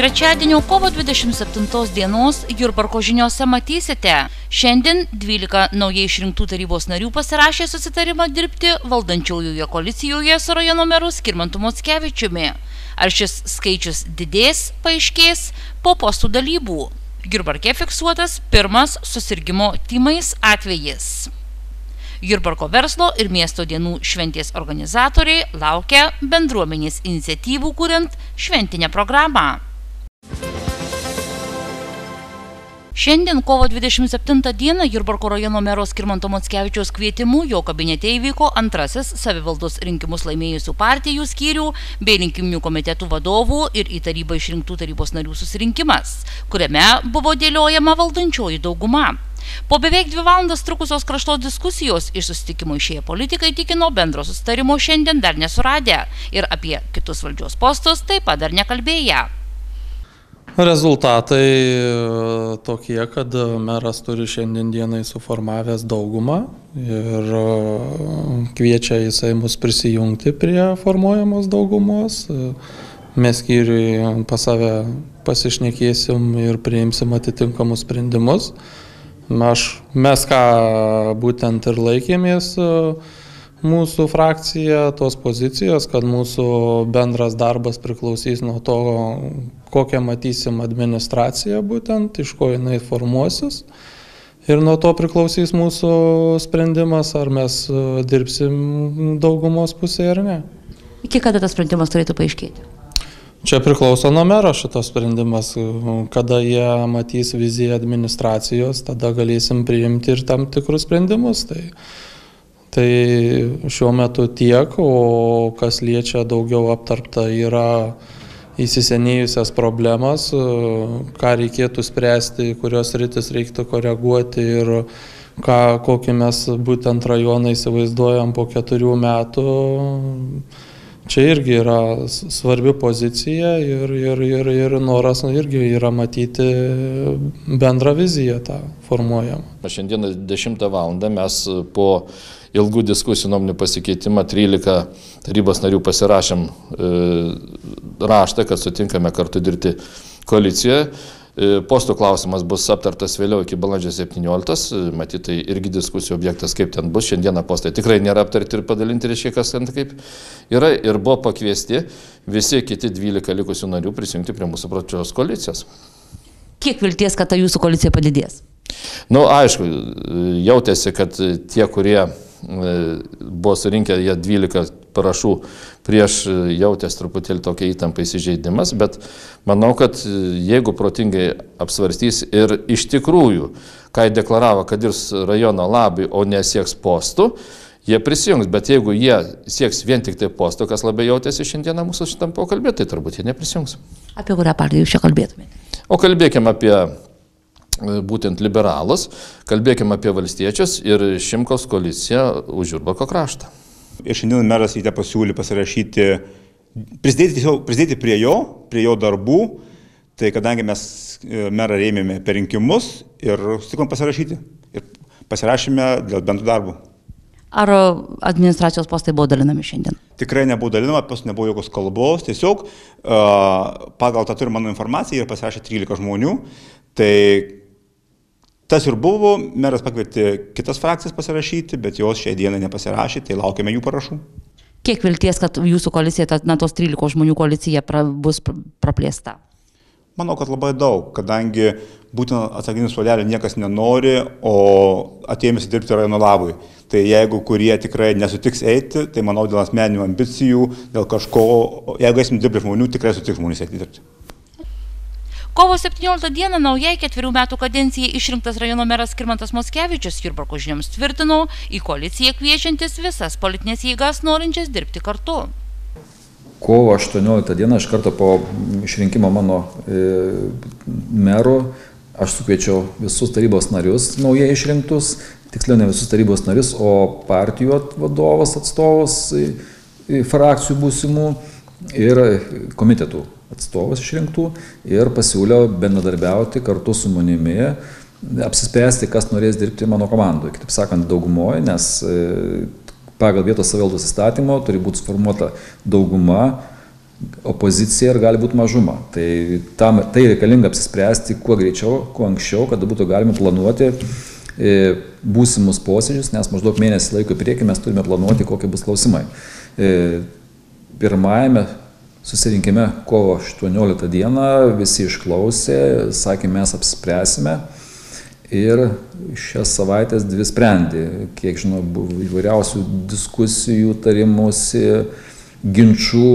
Trečiadienio kovo 27 dienos Jurbarko žiniose matysite. Šiandien 12 naujai išrinktų tarybos narių pasirašė susitarimą dirbti valdančiojoje koalicijoje su rajono meru Skirmantu Mockevičiumi. Ar šis skaičius didės, paaiškės po postų dalybų. Jurbarke fiksuotas pirmas susirgimo tymais atvejis. Jurbarko verslo ir miesto dienų šventės organizatoriai laukia bendruomenės iniciatyvų kuriant šventinę programą. Šiandien kovo 27 dieną Jurbarko rajono mero Skirmanto Mockevičiaus kvietimu jo kabinete įvyko antrasis savivaldos rinkimus laimėjusių partijų skyrių bei rinkiminių komitetų vadovų ir į tarybą išrinktų tarybos narių susirinkimas, kuriame buvo dėliojama valdančioji dauguma. Po beveik 2 valandas trukusios kraštos diskusijos iš susitikimo išėję politikai tikino bendro susitarimo šiandien dar nesuradę ir apie kitus valdžios postus taip pat dar nekalbėję. Rezultatai tokie, kad meras turi šiandien dienai suformavęs daugumą ir kviečia jisai mus prisijungti prie formuojamos daugumos. Mes skyriui pas save pasišnekėsim ir priimsim atitinkamus sprendimus. Mes ką būtent ir laikėmės mūsų frakcija tos pozicijos, kad mūsų bendras darbas priklausys nuo to, kokią matysim administraciją būtent, iš ko jinai formuosis. Ir nuo to priklausys mūsų sprendimas, ar mes dirbsim daugumos pusėje ar ne. Iki kada tas sprendimas turėtų paaiškėti? Čia priklauso nuo mero šitas sprendimas. Kada jie matys viziją administracijos, tada galėsim priimti ir tam tikrus sprendimus. Tai šiuo metu tiek, o kas liečia daugiau aptarta yra įsisenėjusias problemas, ką reikėtų spręsti, kurios sritis reiktų koreguoti ir kokį mes būtent rajoną įsivaizduojam po 4 metų. Čia irgi yra svarbi pozicija ir noras irgi yra matyti bendrą viziją tą formuojamą. Šiandieną 10 valandą mes po ilgų diskusijų nuomonių pasikeitimą 13 tarybos narių pasirašėm raštą, kad sutinkame kartu dirbti koalicijoje. Postų klausimas bus aptartas vėliau iki balandžio 17, matyt, tai irgi diskusijų objektas, kaip ten bus. Šiandieną postai tikrai nėra aptarti ir padalinti, reiškia, kas ten kaip yra. Ir buvo pakviesti visi kiti 12 likusių narių prisijungti prie mūsų pačios koalicijos. Kiek vilties, kad ta jūsų koalicija padidės? Aišku, jautėsi, kad tie, kurie buvo surinkę 12 parašų prieš, jautės truputėlį tokia įtampa įsižeidimas, bet manau, kad jeigu protingai apsvarstys ir iš tikrųjų, ką jie deklaravo, kad dirbs rajono labui, o nesieks postų, jie prisijungs, bet jeigu jie sieks vien tik tai postų, kas labai jautėsi šiandieną mūsų šitam pokalbė, tai turbūt jie neprisijungs. Apie kurią partiją jūs čia kalbėtumėte? O kalbėkime apie būtent liberalus, kalbėkime apie valstiečius ir Šimkaus koaliciją už Jurbarko kraštą. Ir šiandien meras įte pasiūlė pasirašyti, prisidėti prie jo darbų, tai kadangi mes merą rėmėme per rinkimus ir sutikom pasirašyti. Ir pasirašėme dėl bendrų darbų. Ar administracijos postai buvo dalinami šiandien? Tikrai nebuvo dalinama, nebuvo jokios kalbos, tiesiog pagal tą turimą informaciją ir pasirašė 13 žmonių. Tai tas ir buvo, meras pakvietė kitas frakcijas pasirašyti, bet jos šią dieną nepasirašė, tai laukiame jų parašų. Kiek vilties, kad jūsų koalicija, tos 13 žmonių koalicija bus praplėsta? Manau, kad labai daug, kadangi būtent atsakinį suolelį niekas nenori, o atėjomės dirbti rajono labui. Tai jeigu kurie tikrai nesutiks eiti, tai manau dėl asmeninių ambicijų, dėl kažko, jeigu esame dirbti žmonių, tikrai sutiks žmonės eiti dirbti. Kovo 17 dieną naujai 4 metų kadencijai išrinktas rajono meras Skirmantas Mockevičius Jurbarko žinioms tvirtino į koaliciją kviečiantis visas politinės jėgas norinčias dirbti kartu. Kovo 18 dieną iš karto po išrinkimo mano merų aš sukviečiau visus tarybos narius naujai išrinktus, tiksliau ne visus tarybos narius, o partijų vadovus atstovus frakcijų būsimų ir komitetų atstovus išrinktų ir pasiūliau bendradarbiauti kartu su manimi, apsispręsti, kas norės dirbti mano komandoje. Kitaip sakant, daugumoje, nes pagal vietos savivaldos įstatymo turi būti suformuota dauguma opozicija ir gali būti mažuma. Tai reikalinga apsispręsti kuo greičiau, kuo anksčiau, kad būtų galima planuoti būsimus posėdžius, nes maždaug mėnesį laiko į priekį mes turime planuoti, kokie bus klausimai. Pirmajame susirinkime kovo 18 dieną visi išklausė, sakė, mes apsispręsime ir šias savaitės dvi sprendė. Kiek žinau, buvo įvairiausių diskusijų, tarimusi, ginčių,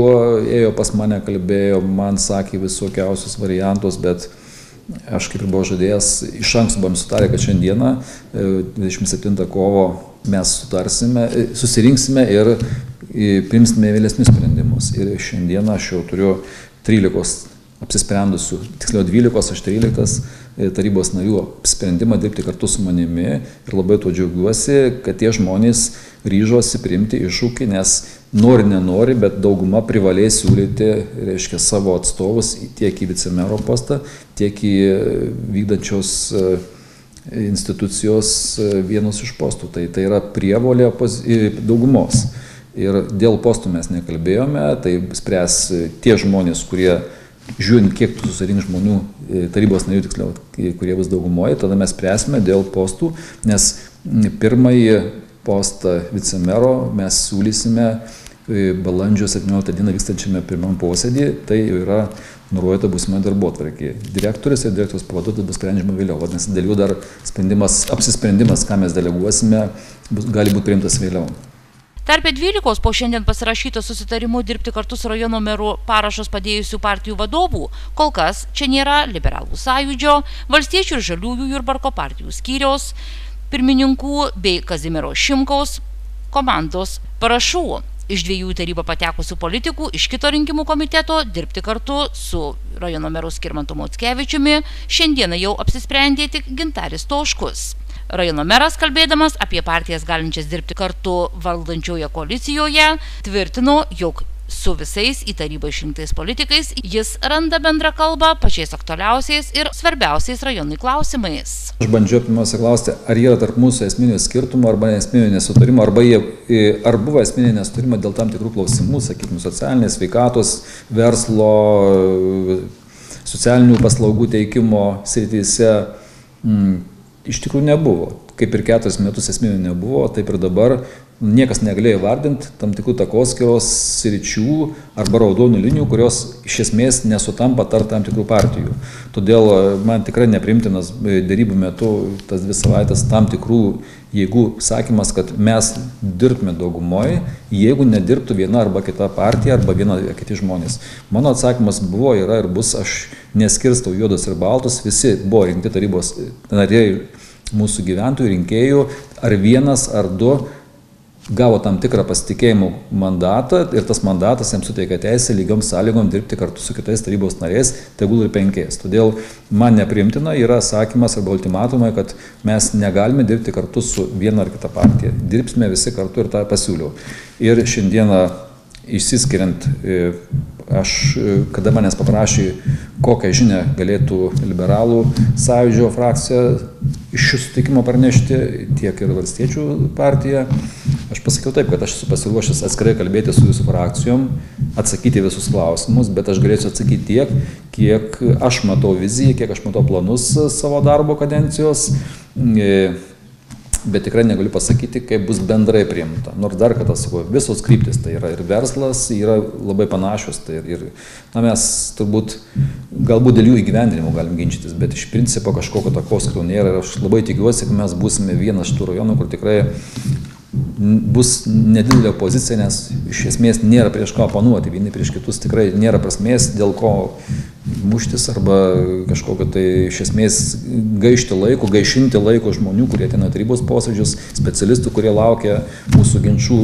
ėjo pas mane, kalbėjo, man sakė visokiausius variantus, bet aš kaip ir buvau žadėjęs, iš anksto buvom sutarę, kad šiandieną, 27 kovo, mes susirinksime ir priimsime vėlesnius sprendimus. Ir šiandieną aš jau turiu 13 apsisprendusių, tiksliau 12, aš 13 tarybos narių sprendimą dirbti kartu su manimi ir labai tuo džiaugiuosi, kad tie žmonės ryžosi priimti iššūkį, nes nenori, bet dauguma privalės siūlyti, reiškia, savo atstovus tiek į vicemero postą, tiek į vykdančios institucijos vienus iš postų. Tai yra prievolė daugumos. Ir dėl postų mes nekalbėjome, tai spręs tie žmonės, kurie, žiūrint, kiek susirink žmonių, tarybos narių tiksliau, kurie bus daugumoje, tada mes spręsime dėl postų, nes pirmąjį postą vicemero mes siūlysime balandžio 17 dieną vykstančiame pirmam posėdį, tai yra nurodyta būsima darbotvarkė. Direktorius ir direktoriaus pavaduotojas bus sprendžiama vėliau, vadinasi, dėl jų dar apsisprendimas, ką mes deleguosime, gali būti priimtas vėliau. Tarp 12 po šiandien pasirašyto susitarimu dirbti kartu su rajono meru parašus padėjusių partijų vadovų, kol kas čia nėra Liberalų sąjūdžio, Valstiečių ir Žaliųjų Jurbarko partijų skyriaus, pirmininkų bei Kazimiero Šimkaus komandos parašų. Iš 2 tarybą patekusių politikų iš kito rinkimų komiteto dirbti kartu su rajono meru Skirmantu Mockevičiumi šiandieną jau apsisprendė tik Gintaris Toškus. Rajono meras, kalbėdamas apie partijas galinčias dirbti kartu valdančioje koalicijoje, tvirtino, jog su visais į tarybą išrinktais politikais jis randa bendrą kalbą pačiais aktualiausiais ir svarbiausiais rajonui klausimais. Aš bandžiau pirmiausia klausti, ar yra tarp mūsų esminių skirtumų arba esminių nesutarimų, ar buvo esminiai nesutarimai dėl tam tikrų klausimų, sakykime, socialinės, sveikatos, verslo, socialinių paslaugų teikimo srityse. Iš tikrųjų nebuvo. Kaip ir 4 metus esminių nebuvo, taip ir dabar niekas negalėjo vardinti tam tikrų takoskyros sričių arba raudonų linijų, kurios iš esmės nesutampa tarp tam tikrų partijų. Todėl man tikrai nepriimtinas derybų metu tas 2 savaitės tam tikrų jėgų sakymas, kad mes dirbtume daugumoje, jeigu nedirbtų viena arba kita partija arba viena ar kiti žmonės. Mano atsakymas buvo, yra ir bus, aš neskirstau juodus ir baltus, visi buvo rinkti tarybos nariai mūsų gyventojų, rinkėjų, ar vienas ar 2 gavo tam tikrą pasitikėjimų mandatą ir tas mandatas jiems suteikia teisę lygiom sąlygom dirbti kartu su kitais tarybos nariais, tegul ir 5. Todėl man nepriimtina yra sakymas arba ultimatumai, kad mes negalime dirbti kartu su viena ar kita partija. Dirbsime visi kartu ir tą pasiūliau. Ir šiandieną išsiskiriant, kada manęs paprašė, kokią žinią galėtų Liberalų sąjūdžio frakcija iš šių sutikimo parnešti, tiek ir Valstiečių partija, aš pasakiau taip, kad aš esu pasiruošęs atskirai kalbėti su jūsų frakcijom, atsakyti visus klausimus, bet aš galėsiu atsakyti tiek, kiek aš matau viziją, kiek aš matau planus savo darbo kadencijos, bet tikrai negaliu pasakyti, kaip bus bendrai priimta. Nors dar kartą sakau, visos kryptis, tai yra ir verslas, yra labai panašios, tai ir mes turbūt, galbūt dėl jų įgyvendinimo galim ginčytis, bet iš principo kažkokio takoskyrų nėra ir aš labai tikiuosi, kad mes būsime vienas iš tų rajonų, kur tikrai bus nedidelė opozicija, nes iš esmės nėra prieš ką oponuoti, vieni prieš kitus tikrai nėra prasmės, dėl ko muštis arba kažkokio tai iš esmės gaišinti laiko žmonių, kurie ateina tarybos posėdžius, specialistų, kurie laukia mūsų ginčių,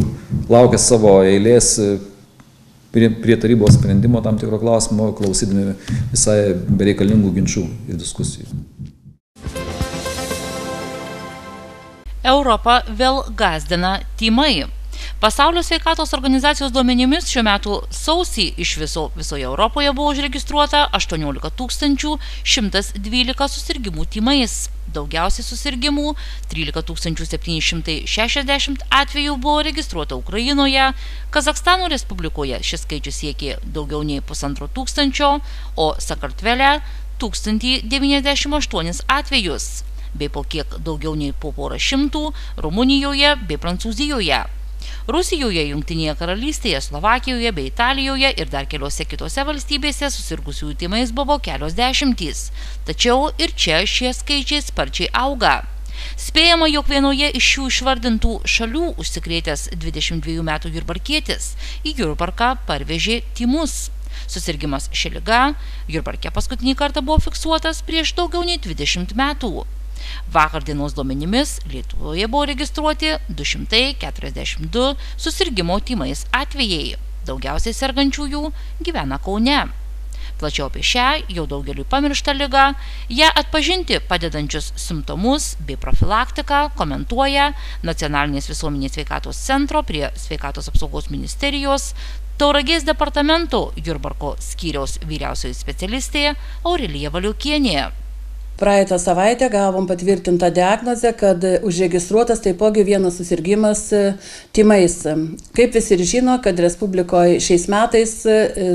laukia savo eilės prie tarybos sprendimo tam tikro klausimo, klausydami visai bereikalingų ginčių ir diskusijų. Europą vėl gąsdina tymai. Pasaulio sveikatos organizacijos duomenimis šiuo metu sausį iš visoje Europoje buvo užregistruota 18 112 susirgimų tymais. Daugiausiai susirgimų 13 760 atvejų buvo registruota Ukrainoje, Kazachstano Respublikoje šis skaičius siekė daugiau nei 1500, o Sakartvele 1098 atvejus, bei po kiek daugiau nei po porą šimtų Rumunijoje bei Prancūzijoje. Rusijoje, Jungtinėje karalystėje, Slovakijoje bei Italijoje ir dar keliose kitose valstybėse susirgusiųjų tymais buvo kelios dešimtys. Tačiau ir čia šie skaičiai sparčiai auga. Spėjama, jog vienoje iš šių išvardintų šalių užsikrėtęs 22 metų jurbarkietis į Jurbarką parvežė tymus. Susirgimas šia liga Jurbarke paskutinį kartą buvo fiksuotas prieš daugiau nei 20 metų. Vakar dienos duomenimis Lietuvoje buvo registruoti 242 susirgimo tymais atvejai. Daugiausiai sergančiųjų gyvena Kaune. Plačiau apie šią, jau daugeliui pamirštą ligą, ją atpažinti padedančius simptomus bei profilaktiką komentuoja Nacionalinės visuomenės sveikatos centro prie Sveikatos apsaugos ministerijos Tauragės departamento Jurbarko skyriaus vyriausioji specialistė Aurelija Valiukienė. Praeitą savaitę gavom patvirtintą diagnozę, kad užregistruotas taipogi vienas susirgimas tymais. Kaip visi ir žino, kad Respublikoje šiais metais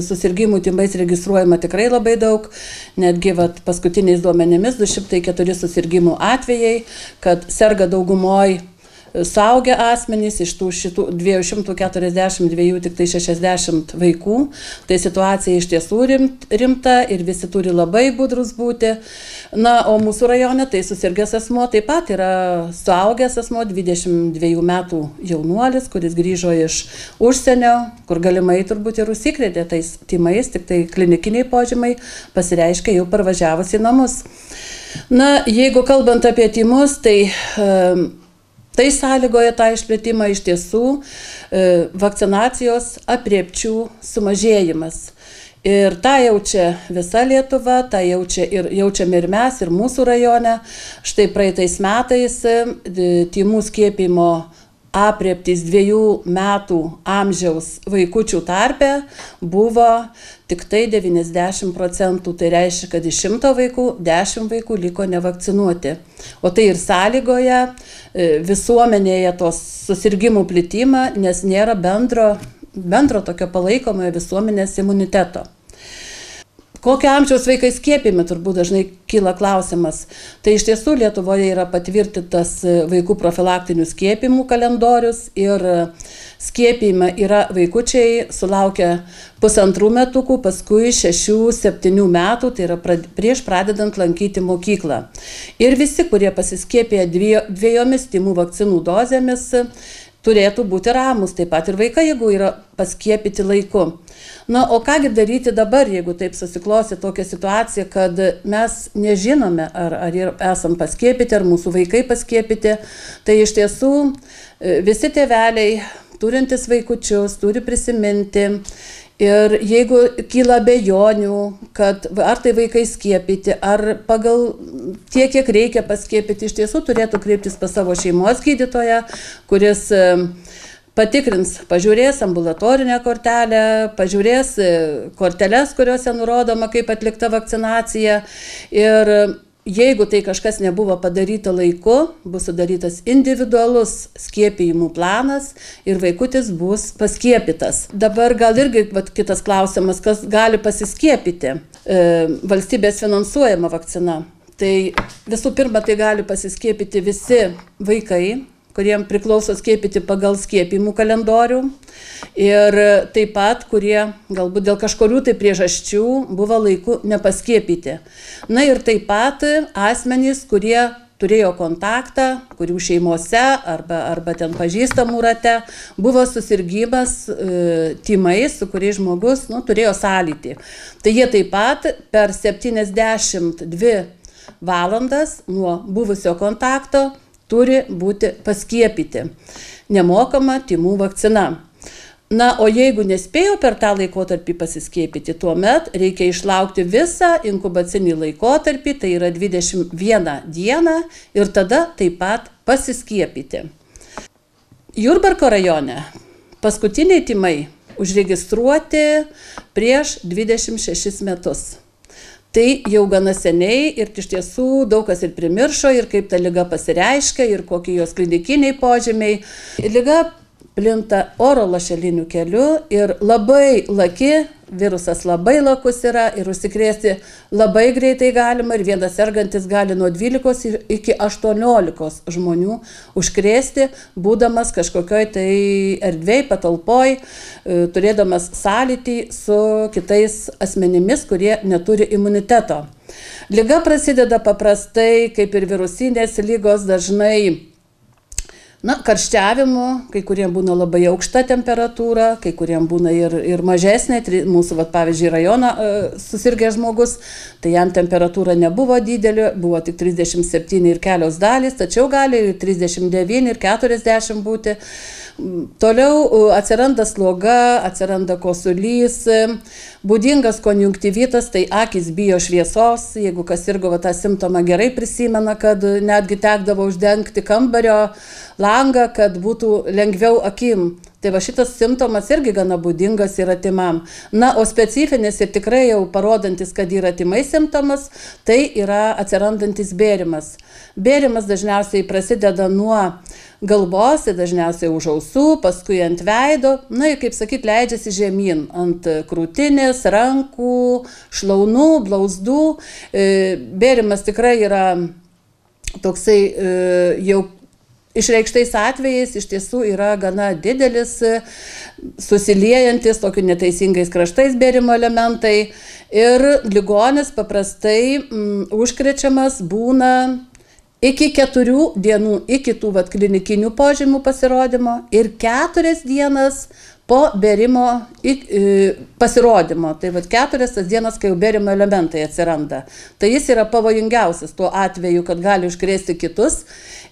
susirgimų tymais registruojama tikrai labai daug, netgi paskutiniais duomenimis 204 susirgimų atvejai, kad serga daugumoj suaugę asmenys, iš tų šitų 242 tik tai 60 vaikų. Tai situacija iš tiesų rimta ir visi turi labai budrus būti. Na, o mūsų rajone tai susirgęs asmuo taip pat yra suaugęs asmuo, 22 metų jaunuolis, kuris grįžo iš užsienio, kur galimai turbūt ir užsikrėtė tais tymais, tik tai klinikiniai požymai pasireiškia jau parvažiavus į namus. Na, jeigu kalbant apie tymus, tai sąlygoja tą išplėtimą iš tiesų vakcinacijos apriepčių sumažėjimas. Ir tą jaučia visa Lietuva, tą jaučiame ir mes, ir mūsų rajone. Štai praeitais metais tymų skiepimo aprieptys 2 metų amžiaus vaikučių tarpe buvo tik tai 90%. Tai reiškia, kad iš 100 vaikų 10 vaikų liko nevakcinuoti. O tai ir sąlygoja visuomenėje tos susirgimų plitimą, nes nėra bendro tokio palaikomojo visuomenės imuniteto. Kokio amžiaus vaikai skiepijami, turbūt dažnai kyla klausimas. Tai iš tiesų Lietuvoje yra patvirtintas vaikų profilaktinių skiepimų kalendorius ir skiepijama yra vaikučiai sulaukę 1,5 metukų, paskui 6-7 metų, tai yra prieš pradedant lankyti mokyklą. Ir visi, kurie pasiskiepė 2 tymų vakcinų dozėmis, turėtų būti ramus, taip pat ir vaikai, jeigu yra paskiepyti laiku. Na, o kągi daryti dabar, jeigu taip susiklosi tokia situacija, kad mes nežinome, ar esam paskiepyti, ar mūsų vaikai paskiepyti, tai iš tiesų visi tėveliai, turintys vaikučius, turi prisiminti. Ir jeigu kyla abejonių, kad ar tai vaikai skiepyti, ar pagal tiek, kiek reikia paskiepyti, iš tiesų turėtų kreiptis pas savo šeimos gydytoją, kuris patikrins, pažiūrės ambulatorinę kortelę, pažiūrės korteles, kuriuose nurodoma, kaip atlikta vakcinacija. Ir jeigu tai kažkas nebuvo padaryta laiku, bus sudarytas individualus skiepijimų planas ir vaikutis bus paskiepytas. Dabar gal irgi kitas klausimas, kas gali pasiskiepyti. Valstybės finansuojama vakcina. Tai visų pirma, tai gali pasiskiepyti visi vaikai, kuriem priklauso skiepyti pagal skiepimų kalendorių ir taip pat, kurie galbūt dėl kažkurių tai priežasčių buvo laiku nepaskiepyti. Na ir taip pat asmenys, kurie turėjo kontaktą, kurių šeimose arba ten pažįstamų rate buvo susirgimas tymais, su kuriais žmogus turėjo sąlytį. Tai jie taip pat per 72 valandas nuo buvusio kontakto turi būti paskiepyti. Nemokama tymų vakcina. Na, o jeigu nespėjo per tą laikotarpį pasiskiepyti, tuomet reikia išlaukti visą inkubacinį laikotarpį, tai yra 21 dieną, ir tada taip pat pasiskiepyti. Jurbarko rajone paskutiniai tymai užregistruoti prieš 26 metus. Tai jau gana seniai ir iš tiesų daug kas ir primiršo, ir kaip ta liga pasireiškia, ir kokie jos klinikiniai požymiai. Liga plinta oro lašeliniu keliu ir labai laki, virusas labai lakus yra ir užsikrėsti labai greitai galima ir vienas sergantis gali nuo 12 iki 18 žmonių užkrėsti, būdamas kažkokioj tai erdvėj, patalpoj, turėdamas sąlytį su kitais asmenimis, kurie neturi imuniteto. Liga prasideda paprastai, kaip ir virusinės ligos, dažnai karščiavimu, kai kuriem būna labai aukšta temperatūra, kai kuriem būna ir mažesnė. Mūsų, pavyzdžiui, rajoną susirgęs žmogus, tai jam temperatūra nebuvo didelė, buvo tik 37 ir kelios dalys, tačiau gali ir 39 ir 40 būti. Toliau atsiranda sloga, atsiranda kosulys, būdingas konjunktyvitas, tai akys bijo šviesos. Jeigu kas sirgo tą simptomą gerai prisimena, kad netgi tekdavo uždengti kambario langą, kad būtų lengviau akim. Tai va šitas simptomas irgi gana būdingas yra tymam. Na, o specifinis ir tikrai jau parodantis, kad yra tymai simptomas, tai yra atsirandantis bėrimas. Bėrimas dažniausiai prasideda nuo galvos, dažniausiai už ausų, paskui ant veido, na ir kaip sakyt, leidžiasi žemyn, ant krūtinės, rankų, šlaunų, blauzdų. Bėrimas tikrai yra toksai jau išreikštais atvejais iš tiesų yra gana didelis, susiliejantis tokiu neteisingais kraštais bėrimo elementai ir ligonis paprastai užkrečiamas būna iki 4 dienų iki tų klinikinių požymių pasirodymo ir 4 dienas po bėrimo pasirodymo. Tai 4 tas dienas, kai jau bėrimo elementai atsiranda. Tai jis yra pavojingiausias tuo atveju, kad gali užkrėsti kitus.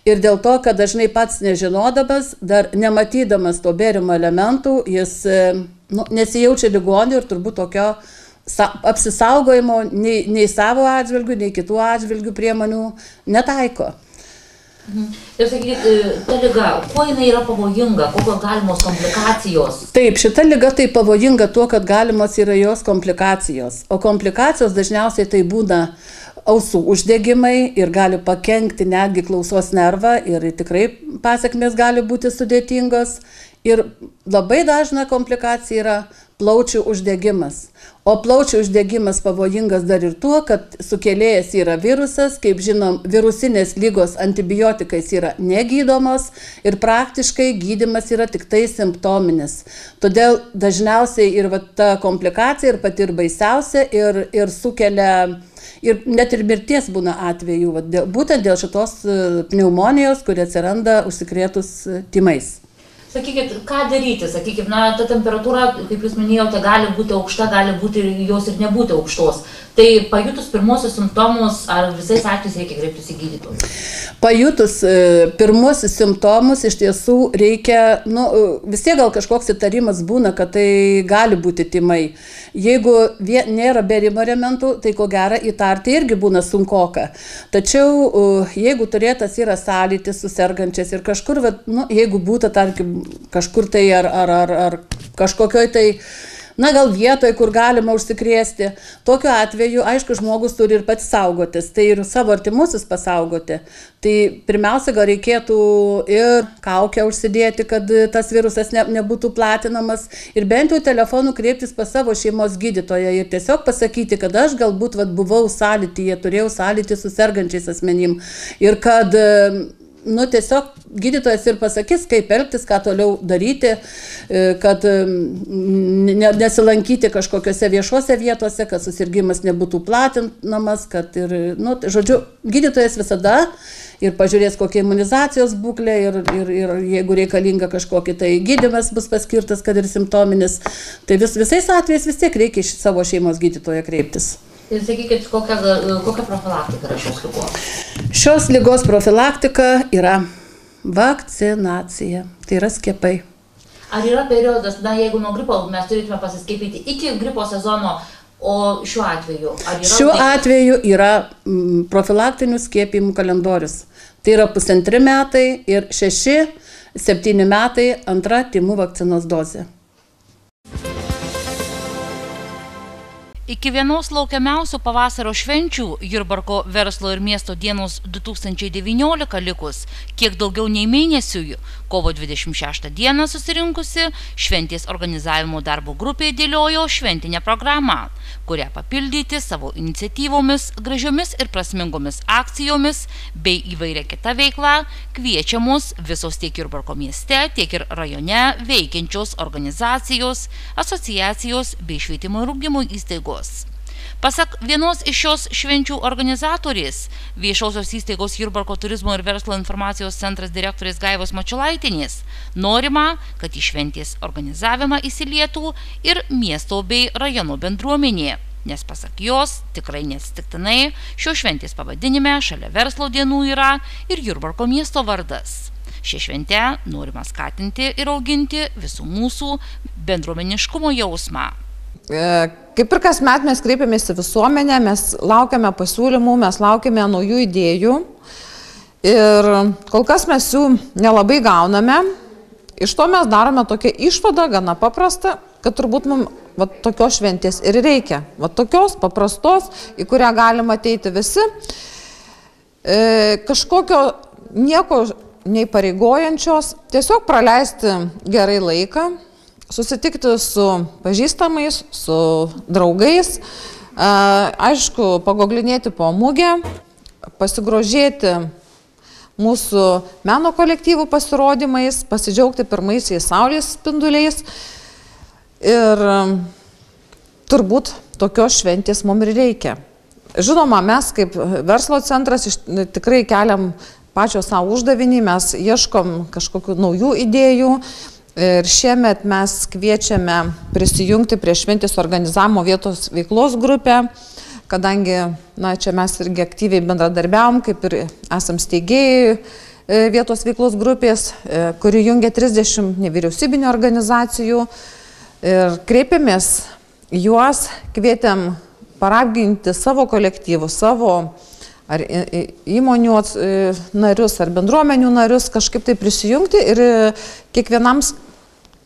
Ir dėl to, kad dažnai pats nežinodamas, dar nematydamas to bėrimo elementų, jis nesijaučia ligoniu ir turbūt tokio apsisaugojimo nei savo atžvilgių, nei kitų atžvilgių priemonių netaiko. Ir sakykit, ta liga, kuo jinai yra pavojinga, kokios galimos komplikacijos? Taip, šita liga tai pavojinga tuo, kad galimos yra jos komplikacijos. O komplikacijos dažniausiai tai būna ausų uždegimai ir gali pakenkti netgi klausos nervą ir tikrai pasekmės gali būti sudėtingos. Ir labai dažna komplikacija yra plaučių uždegimas. O plaučių uždegimas pavojingas dar ir tuo, kad sukėlėjas yra virusas, kaip žinom, virusinės lygos antibiotikais yra negydomos ir praktiškai gydymas yra tik tai simptominis. Todėl dažniausiai ir ta komplikacija ir pati ir baisiausia ir sukelia ir net ir mirties būna atvejų, būtent dėl šitos pneumonijos, kuri atsiranda užsikrėtus tymais. Sakykit, ką daryti? Sakykit, ta temperatūra, kaip jūs minėjote, gali būti aukšta, gali būti jos ir nebūti aukštos. Tai pajutus pirmosius simptomus, ar visais atvejais reikia kreiptis į gydytoją? Pajutus pirmosius simptomus iš tiesų reikia, vis tiek gal kažkoks įtarimas būna, kad tai gali būti tymai. Jeigu nėra bėrimo elementų, tai ko gero įtarti irgi būna sunkoka. Tačiau jeigu turėtas yra sąlytis su sergančiais ir kažkur, jeigu būtų, tarkim, kažkur tai ar kažkokioj tai, gal vietoje, kur galima užsikrėsti. Tokiu atveju, aišku, žmogus turi ir pats saugotis, tai ir savo artimuosius pasaugoti. Tai pirmiausia, gal reikėtų ir kaukę užsidėti, kad tas virusas nebūtų platinamas ir bent jau telefonu kreiptis pas savo šeimos gydytoją ir tiesiog pasakyti, kad aš galbūt buvau sąlytyje, turėjau sąlytį su sergančiais asmenim ir kad tiesiog gydytojas ir pasakys, kaip elgtis, ką toliau daryti, kad nesilankyti kažkokiose viešose vietose, kad susirgimas nebūtų platinamas, kad ir, žodžiu, gydytojas visada ir pažiūrės, kokia imunizacijos būklė ir jeigu reikalinga kažkokį tai gydymas bus paskirtas, kad ir simptominis, tai visais atvejais vis tiek reikia iš savo šeimos gydytojo kreiptis. Ir sakykit, kokia profilaktika yra šios ligos? Šios ligos profilaktika yra vakcinacija, tai yra skiepai. Ar yra periodas, jeigu nuo gripo mes turėtume pasiskiepyti iki gripo sezono, o šiuo atveju? Šiuo atveju yra profilaktinių skiepijimų kalendorius. Tai yra 1,5 metai ir 6-7 metai antra tymų vakcinos dozė. Iki vienos laukiamiausių pavasario švenčių Jurbarko verslo ir miesto dienos 2019 likus kiek daugiau nei mėnesiui, kovo 26 dieną susirinkusi šventės organizavimo darbo grupė dėliojo šventinę programą, kurią papildyti savo iniciatyvomis, gražiomis ir prasmingomis akcijomis bei įvairia kita veikla kviečiamos visos tiek Jurbarko mieste, tiek ir rajone veikiančios organizacijos, asociacijos bei švietimo ir ugdymo įstaigos. Pasak vienos iš šios švenčių organizatorės, viešosios įstaigos Jurbarko turizmo ir verslo informacijos centras direktorės Gaivos Mačiulaitinės, norima, kad į šventės organizavimą įsilietų ir miesto bei rajono bendruomenė, nes pasak jos, tikrai neatsitiktinai, šios šventės pavadinime šalia verslo dienų yra ir Jurbarko miesto vardas. Šią šventę norima skatinti ir auginti visų mūsų bendruomeniškumo jausmą. Kaip ir kasmet mes kreipiamės į visuomenę, mes laukiame pasiūlymų, mes laukiame naujų idėjų ir kol kas mes jų nelabai gauname. Iš to mes darome tokią išvadą, gana paprastą, kad turbūt mums tokios šventės ir reikia. Tokios paprastos, į kurią galima ateiti visi. Kažkokio nieko neįpareigojančios, tiesiog praleisti gerai laiką. Susitikti su pažįstamais, su draugais, aišku, pagoglinėti po mugę, pasigrožėti mūsų meno kolektyvų pasirodymais, pasidžiaugti pirmaisiais saulės spinduliais ir turbūt tokios šventės mums ir reikia. Žinoma, mes kaip verslo centras tikrai keliam pačio savo uždavinį, mes ieškom kažkokių naujų idėjų. Ir šiemet mes kviečiame prisijungti prie šventės organizavimo vietos veiklos grupę, kadangi čia mes irgi aktyviai bendradarbiavom, kaip ir esam steigėjai vietos veiklos grupės, kuri jungia 30 nevyriausybinių organizacijų. Ir kreipėmės juos, kvietėm paraginti savo kolektyvus, savo ar įmonių narius, ar bendruomenių narius kažkaip tai prisijungti ir kiekvienam,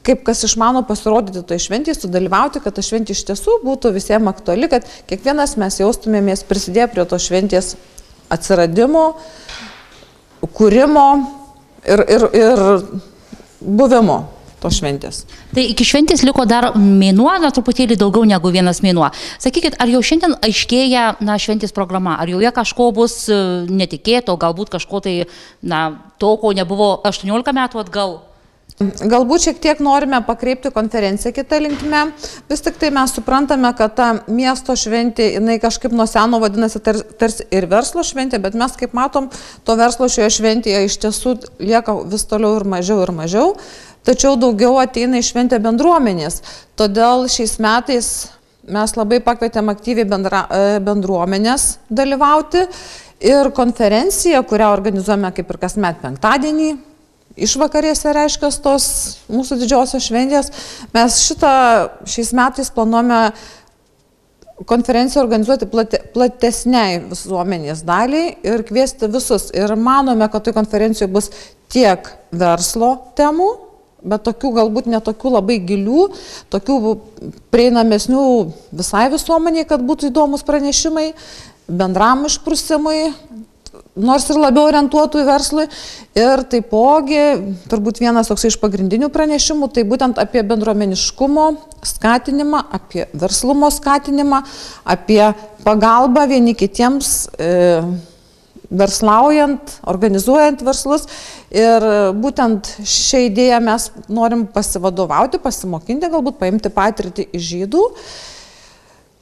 kaip kas išmano, pasirodyti toje šventėje, sudalyvauti, kad ta šventė iš tiesų būtų visiems aktuali, kad kiekvienas mes jaustumėmės prisidėję prie to šventės atsiradimo, kūrimo ir buvimo to šventės. Tai iki šventės liko dar mėnuo, truputėlį daugiau negu vienas mėnuo. Sakykit, ar jau šiandien aiškėja šventės programa, ar joje kažko bus netikėto, galbūt kažko tai, to, ko nebuvo 18 metų atgal? Galbūt šiek tiek norime pakreipti konferenciją kitą linkme, vis tik tai mes suprantame, kad ta miesto šventė, jinai kažkaip nuo seno vadinasi tarsi ir verslo šventė, bet mes kaip matom, to verslo šioje šventėje iš tiesų lieka vis toliau ir mažiau, tačiau daugiau ateina į šventę bendruomenės. Todėl šiais metais mes labai pakvietėm aktyviai bendruomenės dalyvauti ir konferencija, kurią organizuojame kaip ir kasmet penktadienį, išvakarėse reiškia tos mūsų didžiosios šventės. Mes šiais metais planuojame konferenciją organizuoti platesniai visuomenės daliai ir kviesti visus. Ir manome, kad tai konferencijoje bus tiek verslo temų, bet tokių galbūt netokių labai gilių, tokių prieinamesnių visai visuomeniai, kad būtų įdomus pranešimai, bendram išprusimui, nors ir labiau orientuotų į verslui. Ir taipogi, turbūt vienas toks iš pagrindinių pranešimų, tai būtent apie bendruomeniškumo skatinimą, apie verslumo skatinimą, apie pagalbą vieni kitiems verslaujant, organizuojant verslus. Ir būtent šią idėją mes norim pasivadovauti, pasimokinti, galbūt paimti patirtį iš žydų.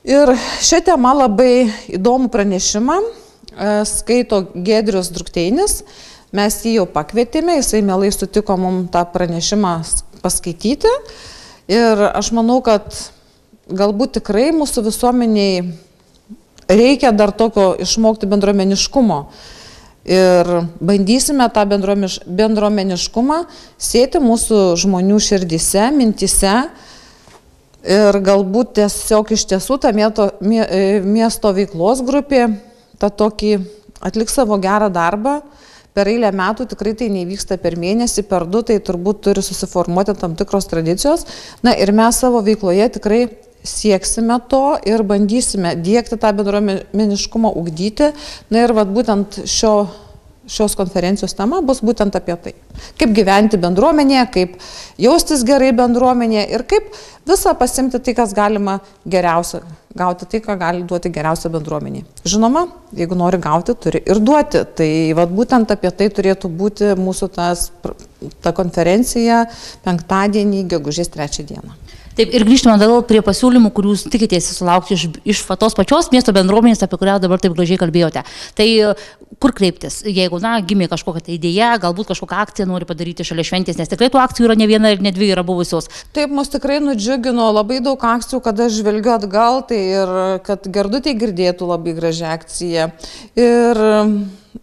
Ir šią temą labai įdomų pranešimą skaito Giedrius Drukteinis. Mes jį jau pakvietėme, jisai mielai sutiko mums tą pranešimą paskaityti. Ir aš manau, kad galbūt tikrai mūsų visuomeniai reikia dar tokio išmokti bendruomeniškumo. Ir bandysime tą bendruomeniškumą sėti mūsų žmonių širdyse, mintyse. Ir galbūt tiesiog iš tiesų ta miesto veiklos grupė tą tokį atliks savo gerą darbą. Per eilę metų tikrai tai nevyksta per mėnesį, per du, tai turbūt turi susiformuoti tam tikros tradicijos. Ir mes savo veikloje tikrai sieksime to ir bandysime diegti tą bendruomeniškumą, ugdyti. Na ir vat būtent šios konferencijos tema bus būtent apie tai. Kaip gyventi bendruomenėje, kaip jaustis gerai bendruomenėje ir kaip visą pasimti tai, kas galima geriausia, gauti tai, ką gali duoti geriausia bendruomenė. Žinoma, jeigu nori gauti, turi ir duoti. Tai vat būtent apie tai turėtų būti mūsų ta konferencija penktadienį, gegužės 3 dieną. Taip, ir grįžtame dar prie pasiūlymų, kurių jūs tikitės sulaukti iš tos pačios miesto bendruomenės, apie kurią dabar taip gražiai kalbėjote. Tai kur kreiptis, jeigu, gimė kažkokia tai idėja, galbūt kažkokią akciją nori padaryti šalia šventės, nes tikrai tų akcijų yra ne viena ir ne dvi yra buvusios. Taip, mus tikrai nudžiugino labai daug akcijų, kada žvelgiu atgal, tai ir kad Gerdutė girdėtų labai gražią akciją. Ir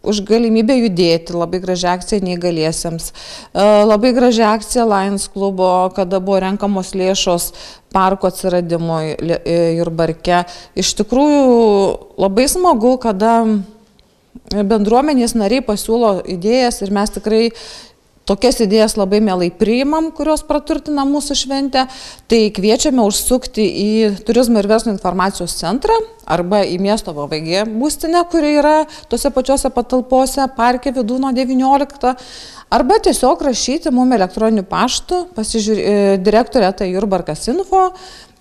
už galimybę judėti, labai gražią akciją neįgaliesiems. Labai gražią akciją Lions klubo, kada buvo renkamos lėšos parko atsiradimui Jurbarke. Iš tikrųjų labai smagu, kada bendruomenės nariai pasiūlo idėjas ir mes tikrai tokias idėjas labai mielai priimam, kurios praturtina mūsų šventę. Tai kviečiame užsukti į Turizmo ir verslo informacijos centrą arba į miesto VVG būstinę, kuri yra tose pačiose patalpose parke Vydūno 19, arba tiesiog rašyti mums elektroniniu paštu, direktorė@jurbarkas.info.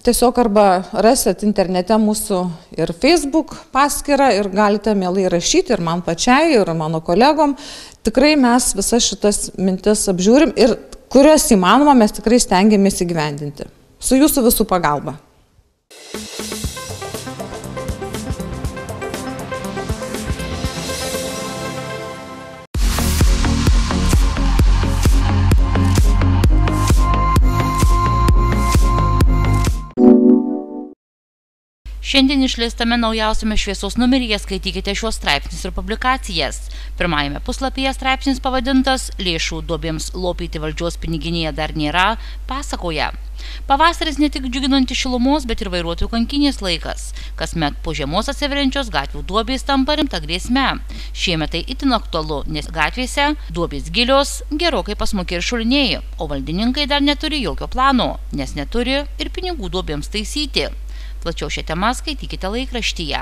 Tiesiog arba rasit internete mūsų ir Facebook paskyrą ir galite mielai rašyti ir man pačiai, ir mano kolegom. Tikrai mes visas šitas mintis apžiūrim ir kurios įmanoma mes tikrai stengiamės įgyvendinti. Su jūsų visų pagalba. Šiandien išleistame naujausiame Šviesos numeryje skaitykite šios straipsnius ir publikacijas. Pirmajame puslapyje straipsnis pavadintas "Lėšų duobėms lopyti valdžios piniginėje dar nėra" pasakoja. Pavasaris ne tik džiuginanti šilumos, bet ir vairuotojų kankinės laikas. Kasmet po žiemos atsiveriančios gatvių duobės tampa rimta grėsme. Šiemet tai itin aktualu, nes gatvėse duobės gilios, gerokai pasmukę ir šulinėjai, o valdininkai dar neturi jokio plano, nes neturi ir pinigų duobėms taisyti. Plačiau šią temą skaitykite laikraštyje.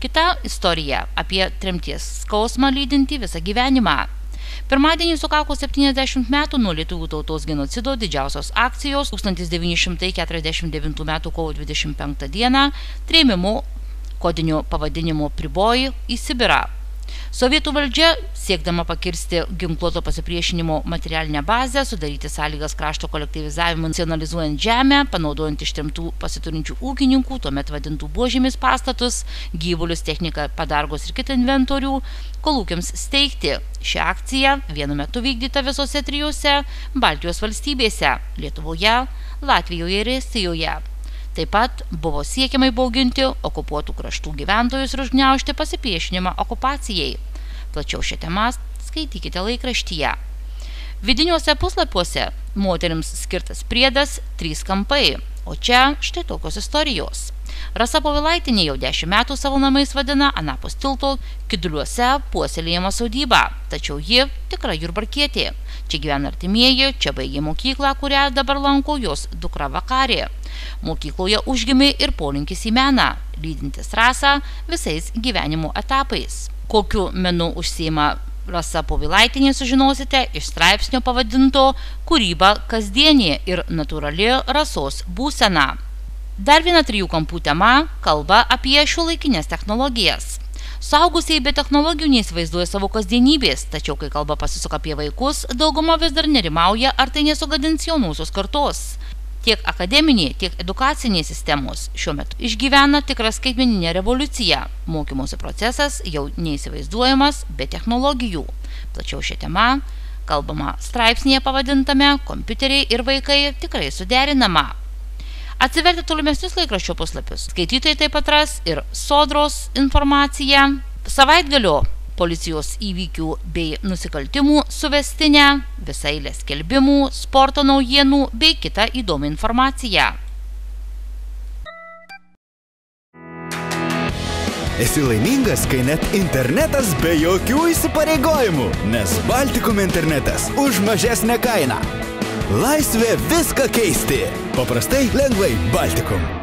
Kita istorija apie tremties skausmą lydintį visą gyvenimą. Pirmadienį sukako 70 metų nuo lietuvių tautos genocido didžiausios akcijos 1949 metų kovo 25 dieną trėmimų kodiniu pavadinimu Priboj į Sibirą. Sovietų valdžia, siekdama pakirsti ginkluoto pasipriešinimo materialinę bazę, sudaryti sąlygas krašto kolektyvizavimui, nacionalizuojant žemę, panaudojant ištremtų pasiturinčių ūkininkų, tuomet vadintų buožėmis pastatus, gyvulius, techniką, padargus ir kitą inventorių, kolūkiams steigti. Ši akcija vienu metu vykdyta visose 3 Baltijos valstybėse – Lietuvoje, Latvijoje ir Estijoje. Taip pat buvo siekiama įbauginti okupuotų kraštų gyventojus ir užgniaužti pasipriešinimą okupacijai. Plačiau šią temą skaitykite laikraštyje. Vidiniuose puslapiuose moterims skirtas priedas 3 kampai, o čia štai tokios istorijos. Rasa Povilaitinė jau 10 metų savo namais vadina anapus tilto Kiduliuose puoselėjama sodyba, tačiau ji tikra jurbarkietė. Čia gyvena artimieji, čia baigė mokyklą, kurią dabar lanko jos dukra Vakarė. Mokykloje užgimė ir polinkis į meną, lydintis Rasą visais gyvenimo etapais. Kokiu menu užsiima Rasa Povilaitinė sužinosite iš straipsnio pavadinto "Kūryba kasdienė ir natūrali Rasos būsena". Dar viena 3 kampų tema kalba apie šiuolaikinės technologijas. Suaugusieji be technologijų neįsivaizduoja savo kasdienybės, tačiau kai kalba pasisuka apie vaikus, dauguma vis dar nerimauja, ar tai nesugadins jaunosios kartos. Tiek akademinė, tiek edukacinė sistemos šiuo metu išgyvena tikrą skaitmeninę revoliuciją. Mokymosi procesas jau neįsivaizduojamas be technologijų. Plačiau šią temą kalbama straipsnėje pavadintame "Kompiuteriai ir vaikai tikrai suderinama". Atsiverti tolimesnius laikraščio puslapius. Skaitytojai taip pat ras ir Sodros informaciją, savaitgalio policijos įvykių bei nusikaltimų suvestinę, visą eilę skelbimų, sporto naujienų bei kitą įdomią informaciją. Esi laimingas, kai net internetas be jokių įsipareigojimų, nes Baltikum internetas už mažesnę kainą. Laisvė viską keisti. Paprastai, lengvai Baltikum.